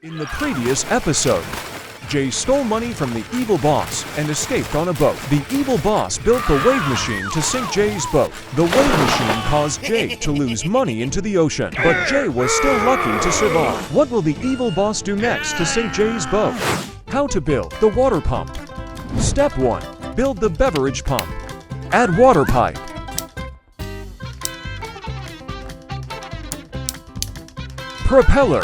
In the previous episode, Jay stole money from the evil boss and escaped on a boat. The evil boss built the wave machine to sink Jay's boat. The wave machine caused Jay to lose money into the ocean, but Jay was still lucky to survive. What will the evil boss do next to sink Jay's boat? How to build the water pump. Step 1. Build the beverage pump. Add water pipe. Propeller.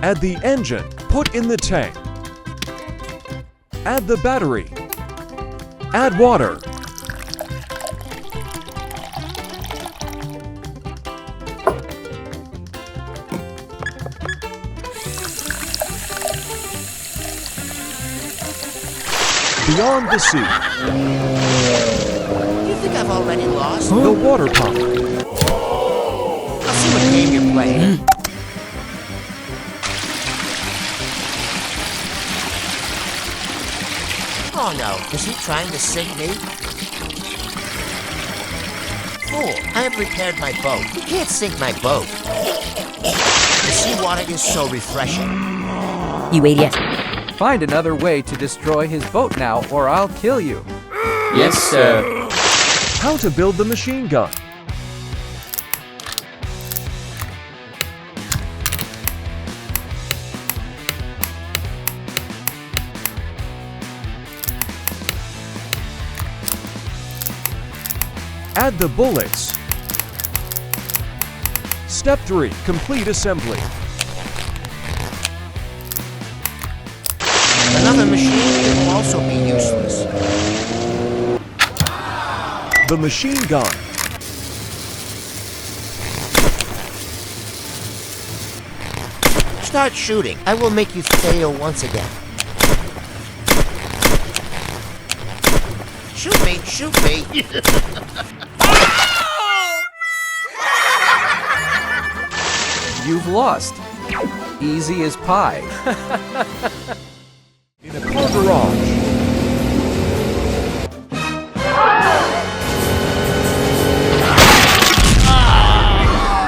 Add the engine, put in the tank. Add the battery. Add water. Beyond the sea. You think I've already lost? The water pump. I'll see what game you're playing. Oh no, is he trying to sink me? Fool, I have repaired my boat. You can't sink my boat. The seawater is so refreshing. You idiot. Find another way to destroy his boat now, or I'll kill you. Yes, sir. How to build the machine gun. Add the bullets. Step 3. Complete assembly. Another machine will also be useless. The machine gun. Start shooting. I will make you fail once again. Shoot me, shoot me. You've lost. Easy as pie. In a car garage.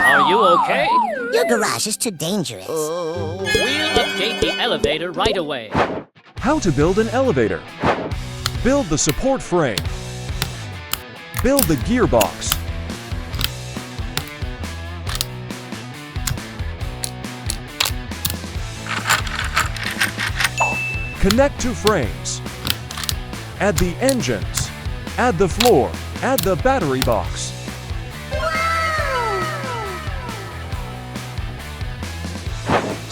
Are you okay? Your garage is too dangerous. We'll update the elevator right away. How to build an elevator. Build the support frame. Build the gearbox. Connect to frames. Add the engines. Add the floor. Add the battery box.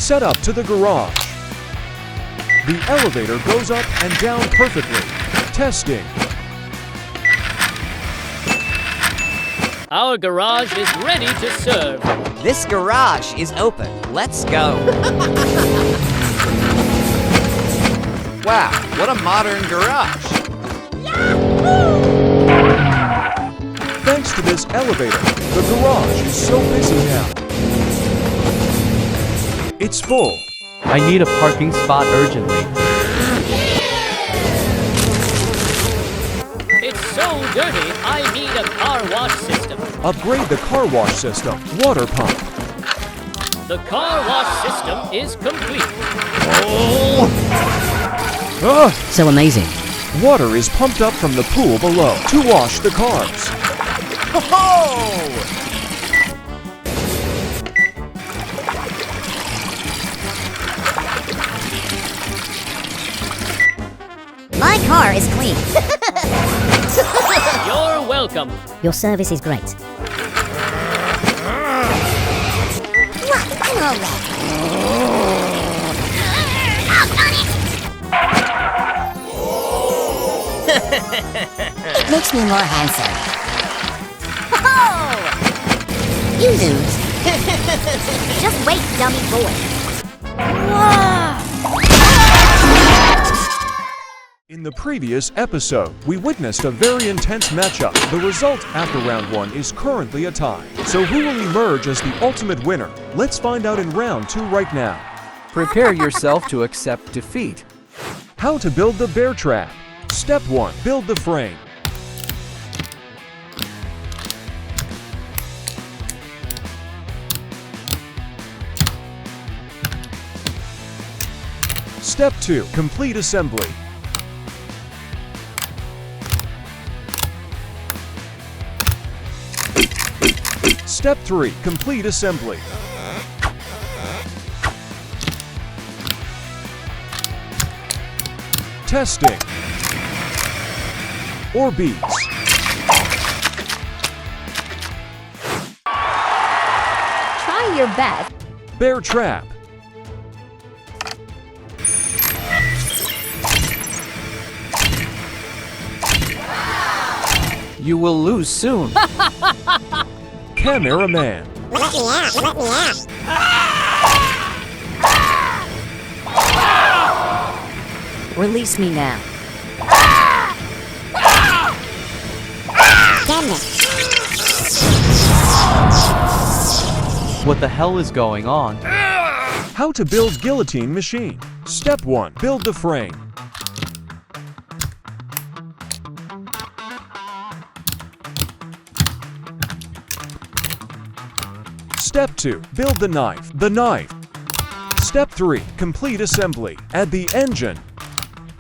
Set up to the garage. The elevator goes up and down perfectly. Testing. Our garage is ready to serve. This garage is open. Let's go. Wow, what a modern garage. Thanks to this elevator, the garage is so busy now. It's full. I need a parking spot urgently. It's so dirty, I need a car wash system. Upgrade the car wash system. Water pump. The car wash system is complete. So amazing. Water is pumped up from the pool below to wash the cars. My car is clean. You're welcome. Your service is great. What? I'm all right. It makes me more handsome. You lose. Just wait, dummy boy. In the previous episode, we witnessed a very intense matchup. The result after round 1 is currently a tie. So who will emerge as the ultimate winner? Let's find out in round 2 right now. Prepare yourself to accept defeat. How to build the bear trap. Step 1. Build the frame. Step 2. Complete assembly. Step 3. Complete assembly. Testing. Or beats. Try your best. Bear trap. You will lose soon. Cameraman. Let me out, let me out. Release me now. Damn it. What the hell is going on? How to build guillotine machine. Step 1. Build the frame. Step 2. Build the knife. The knife. Step 3. Complete assembly. Add the engine.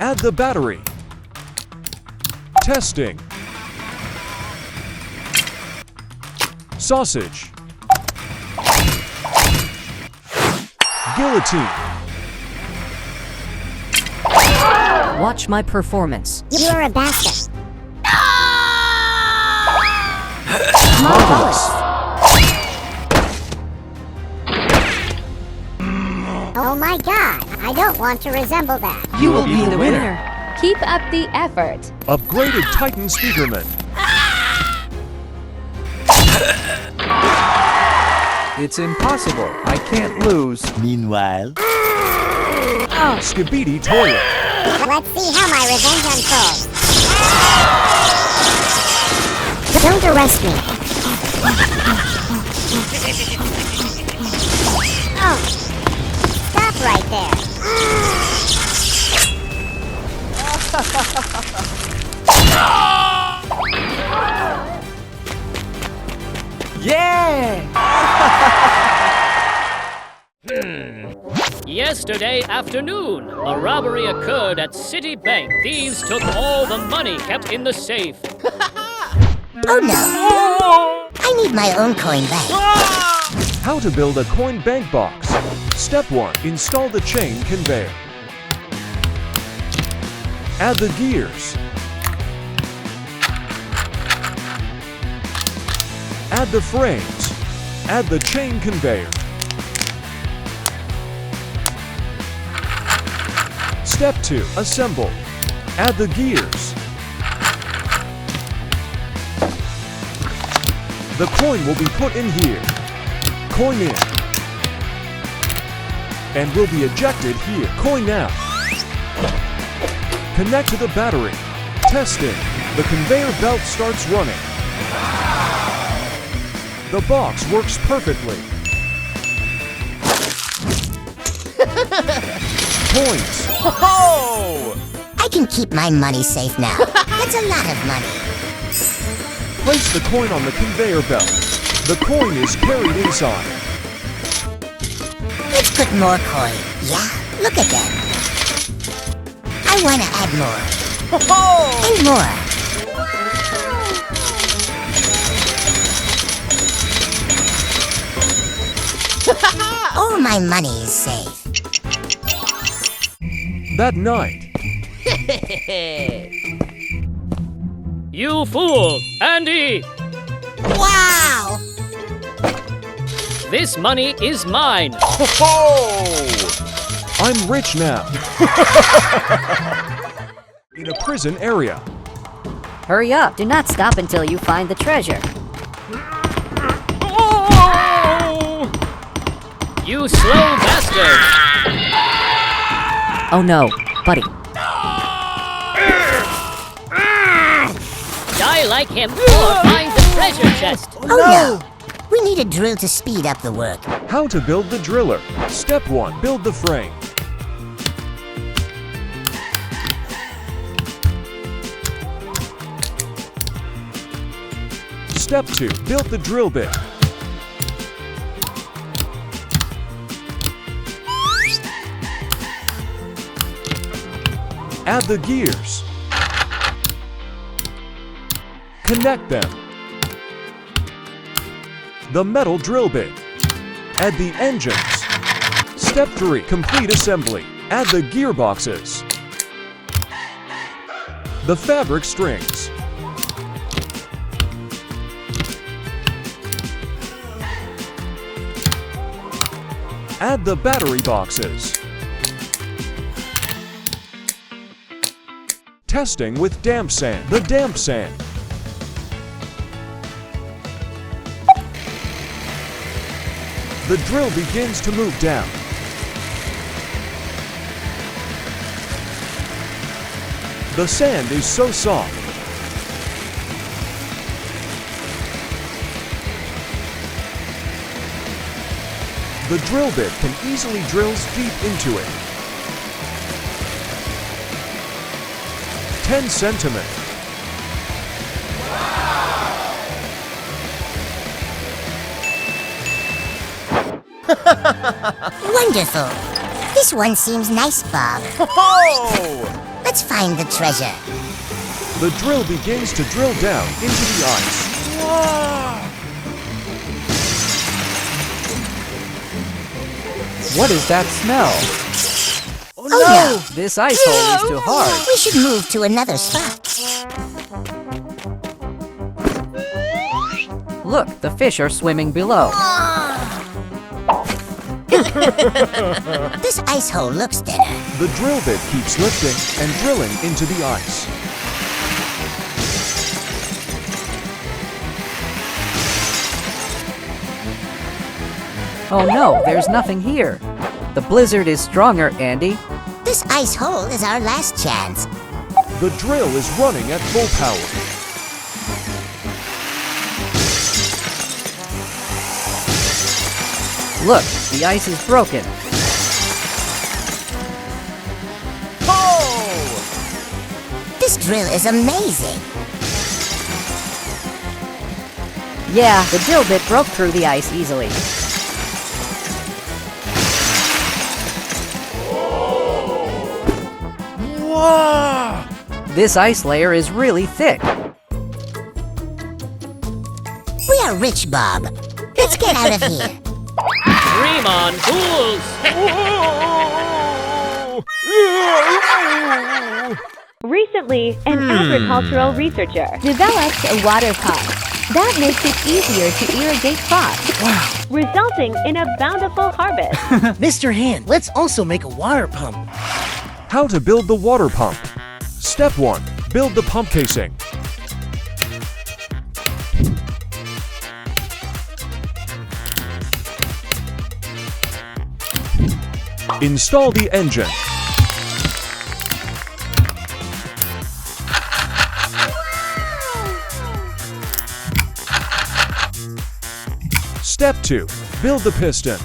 Add the battery. Testing. Sausage. Guillotine. Watch my performance. You're a bastard. Marvelous. Oh my god, I don't want to resemble that. You will be the winner. Keep up the effort. Upgraded Titan Speakerman. It's impossible. I can't lose. Meanwhile, Skibidi Toilet. Let's see how my revenge unfolds. Don't arrest me. Oh, stop right there. Yeah! Yesterday afternoon, a robbery occurred at City Bank. Thieves took all the money kept in the safe. Oh no. I need my own coin back. How to build a coin bank box. Step 1. Install the chain conveyor. Add the gears. Add the frames. Add the chain conveyor. Step 2. Assemble. Add the gears. The coin will be put in here. Coin in. And will be ejected here. Coin out. Connect to the battery. Testing. The conveyor belt starts running. The box works perfectly. Coins. I can keep my money safe now. That's a lot of money. Place the coin on the conveyor belt. The coin is carried inside. Let's put more coin. Yeah, look again. I want to add more. And more. All my money is safe. That night, You fool! Andy! Wow! This money is mine! I'm rich now. In a prison area. Hurry up. Do not stop until you find the treasure. You slow bastard! Oh no, buddy. Die like him or find the treasure chest! Oh no! We need a drill to speed up the work. How to build the driller. Step 1. Build the frame. Step 2. Build the drill bit. Add the gears. Connect them. The metal drill bit. Add the engines. Step 3. Complete assembly. Add the gearboxes. The fabric strings. Add the battery boxes. Testing with damp sand. The damp sand. The drill begins to move down. The sand is so soft. The drill bit can easily drill deep into it. 10 centimeters. Wonderful. This one seems nice, Bob. Oh! Let's find the treasure. The drill begins to drill down into the ice. What is that smell? Oh no! This ice hole is too hard. We should move to another spot. Look, the fish are swimming below. This ice hole looks thinner. The drill bit keeps lifting and drilling into the ice. Oh no, there's nothing here. The blizzard is stronger, Andy. This ice hole is our last chance. The drill is running at full power. Look, the ice is broken. This drill is amazing. Yeah, the drill bit broke through the ice easily. This ice layer is really thick. We are rich, Bob. Let's get out of here. Dream on, fools! Recently, an agricultural researcher developed a water pump that makes it easier to irrigate crops, resulting in a bountiful harvest. Mr. Hand, let's also make a water pump. How to build the water pump. Step 1. Build the pump casing. Install the engine. Step 2. Build the piston.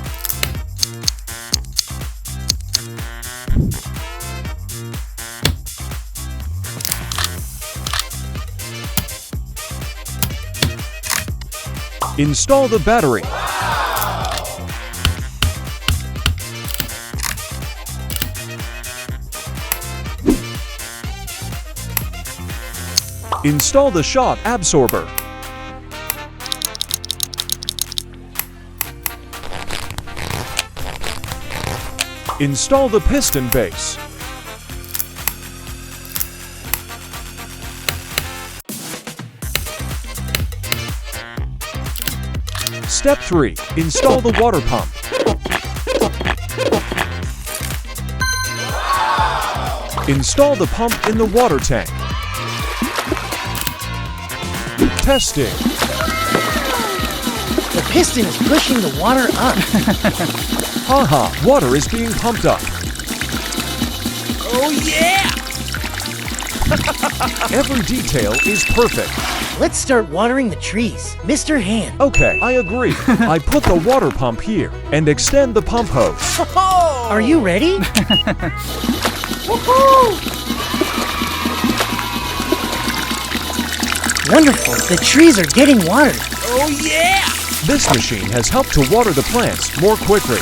Install the battery. Install the shock absorber. Install the piston base. Step 3. Install the water pump. Install the pump in the water tank. Testing. The piston is pushing the water up. Haha, water is being pumped up. Oh yeah! Every detail is perfect. Let's start watering the trees. Mr. Hand. Okay, I agree. I put the water pump here and extend the pump hose. Are you ready? Wonderful. The trees are getting watered. This machine has helped to water the plants more quickly.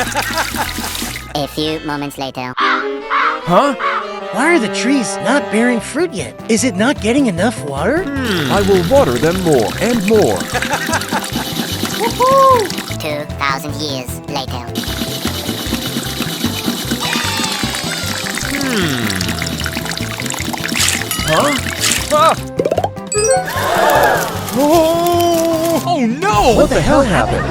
A few moments later. Huh? Why are the trees not bearing fruit yet? Is it not getting enough water? I will water them more and more. 2,000 years later. Oh no! What the hell happened?